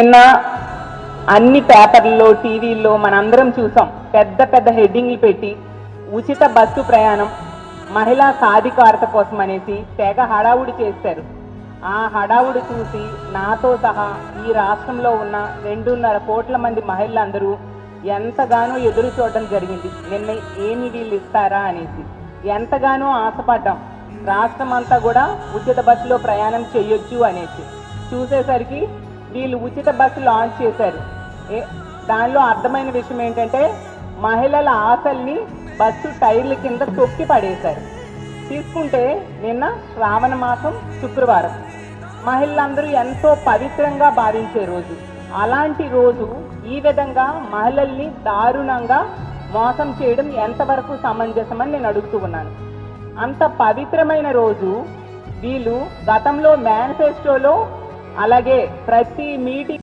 నిన్న అన్ని పేపర్లలో టీవీల్లో మనందరం చూసాం, పెద్ద పెద్ద హెడ్డింగ్లు పెట్టి ఉచిత బస్సు ప్రయాణం మహిళా సాధికారత కోసం అనేసి తెగ హడావుడి చేశారు. ఆ హడావుడి చూసి నాతో సహా ఈ రాష్ట్రంలో ఉన్న 2.5 కోట్ల మంది మహిళలందరూ ఎంతగానో ఎదురు చూడడం జరిగింది. నిన్న ఏమి వీళ్ళు ఇస్తారా అనేసి ఎంతగానో ఆశపడ్డాం. రాష్ట్రం అంతా కూడా ఉచిత బస్సులో ప్రయాణం చేయొచ్చు అనేసి చూసేసరికి వీళ్ళు ఉచిత బస్సు లాంచ్ చేశారు. దానిలో అర్థమైన విషయం ఏంటంటే మహిళల ఆశల్ని బస్సు టైర్ల కింద తొక్కి పడేశారు. తీసుకుంటే నిన్న శ్రావణ మాసం శుక్రవారం, మహిళలందరూ ఎంతో పవిత్రంగా భావించే రోజు. అలాంటి రోజు ఈ విధంగా మహిళల్ని దారుణంగా మోసం చేయడం ఎంతవరకు సమంజసమని నేను అడుగుతూ ఉన్నాను. అంత పవిత్రమైన రోజు వీళ్ళు గతంలో మేనిఫెస్టోలో అలాగే ప్రతి మీటింగ్